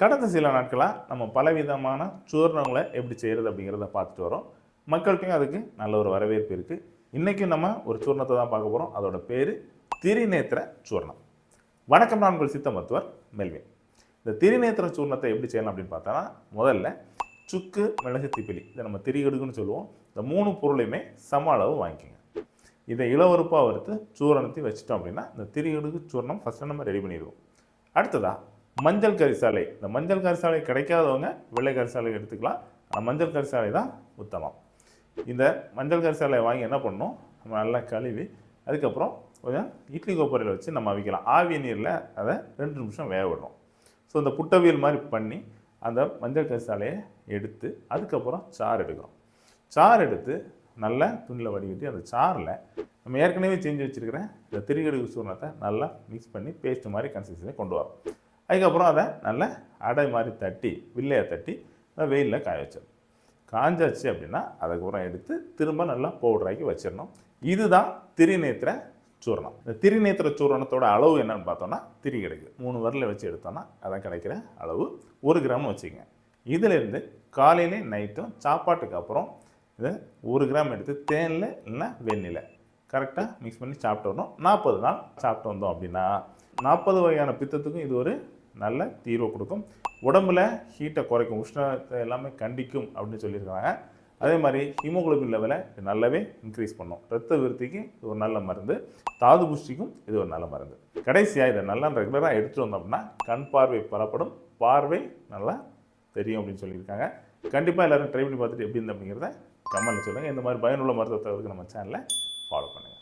கடந்த சில நாட்களாக நம்ம பலவிதமான சூர்ணங்களை எப்படி செய்கிறது அப்படிங்கிறத பார்த்துட்டு வரோம். மக்கள்கிட்டையும் அதுக்கு நல்ல ஒரு வரவேற்பு இருக்குது. இன்றைக்கும் நம்ம ஒரு சூர்ணத்தை தான் பார்க்க போகிறோம். அதோட பேர் திரிநேத்திர சூர்ணம். வணக்கம், நான் உங்கள் சித்த மருத்துவர் மெல்வின். இந்த திரிநேத்திர சூர்ணத்தை எப்படி செய்யலாம் அப்படின்னு பார்த்தோன்னா, முதல்ல சுக்கு, மிளகு, திப்பிலி, இதை நம்ம திரிகடுக்குன்னு சொல்லுவோம். இந்த 3 பொருளையுமே சம அளவு வாங்கிக்கோங்க. இதை இளவருப்பாக வறுத்து சூரணத்தை வச்சுட்டோம் அப்படின்னா இந்த திரிகடுக்கு சூர்ணம் ஃபஸ்ட்டு நம்ம ரெடி பண்ணிடுவோம். அடுத்ததாக மஞ்சள் கரிசாலை. இந்த மஞ்சள் கரிசாலை கிடைக்காதவங்க வெள்ளை கரிசாலை எடுத்துக்கலாம். ஆனால் மஞ்சள் கரிசாலை தான் உத்தமம். இந்த மஞ்சள் கரிசாலை வாங்கி என்ன பண்ணணும், நம்ம நல்லா கழுவி அதுக்கப்புறம் கொஞ்சம் இட்லி கொப்பரையில் வச்சு நம்ம அவிக்கலாம். ஆவி நீரில் அதை 2 நிமிஷம் வேக விடணும். ஸோ இந்த புட்டவியல் மாதிரி பண்ணி அந்த மஞ்சள் கரிசாலையை எடுத்து அதுக்கப்புறம் சாறு எடுக்கிறோம். சாறு எடுத்து நல்லா துணியில் வடிகட்டி அந்த சாறில் நம்ம ஏற்கனவே செஞ்சு வச்சுருக்கிற இந்த திரிகடுகு சூர்ணத்தை நல்லா மிக்ஸ் பண்ணி பேஸ்ட்டு மாதிரி கன்சிஸ்டன்ஸை கொண்டு வரோம். அதுக்கப்புறம் அதை நல்லா அடை மாதிரி தட்டி வில்லையை தட்டி வெயிலில் காய வச்சிடணும். காஞ்சாச்சு அப்படின்னா அதுக்கப்புறம் எடுத்து திரும்ப நல்லா பவுடராக்கி வச்சிடணும். இதுதான் திரிநேத்திர சூரணம். இந்த திரிநேத்திர சூரணத்தோட அளவு என்னன்னு பார்த்தோன்னா, திரி கிடைக்குது 3 விரலை வச்சு எடுத்தோன்னா அதான் கிடைக்கிற அளவு 1 கிராம் வச்சுக்கோங்க. இதிலேருந்து காலையிலே நைட்டும் சாப்பாட்டுக்கு அப்புறம் இதை 1 கிராம் எடுத்து தேனில் இல்லைன்னா வெந்நில கரெக்டாக மிக்ஸ் பண்ணி சாப்பிட்டு வரணும். 40 நாள் சாப்பிட்டு வந்தோம் அப்படின்னா 40 வகையான பித்தத்துக்கும் இது ஒரு நல்ல தீர்வு கொடுக்கும். உடம்புல ஹீட்டை குறைக்கும், உஷ்ணத்தை எல்லாமே கண்டிக்கும் அப்படின்னு சொல்லியிருக்காங்க. அதே மாதிரி ஹீமோகுளோபின் லெவலை இது நல்லாவே இன்க்ரீஸ் பண்ணும். ரத்த விருத்திக்கு இது ஒரு நல்ல மருந்து, தாது புஷ்டிக்கும் இது ஒரு நல்ல மருந்து. கடைசியாக இதை நல்லா ரெகுலராக எடுத்துகிட்டு வந்தோம் அப்படின்னா கண் பார்வை பலப்படும், பார்வை நல்லா தெரியும் அப்படின்னு சொல்லியிருக்காங்க. கண்டிப்பாக எல்லோரும் ட்ரை பண்ணி பார்த்துட்டு எப்படி இருந்து அப்படிங்கிறத கமெண்ட்டில் சொல்லுங்கள். இந்த மாதிரி பயனுள்ள மருத்துவத்தை நம்ம சேனலை ஃபாலோ பண்ணுங்கள்.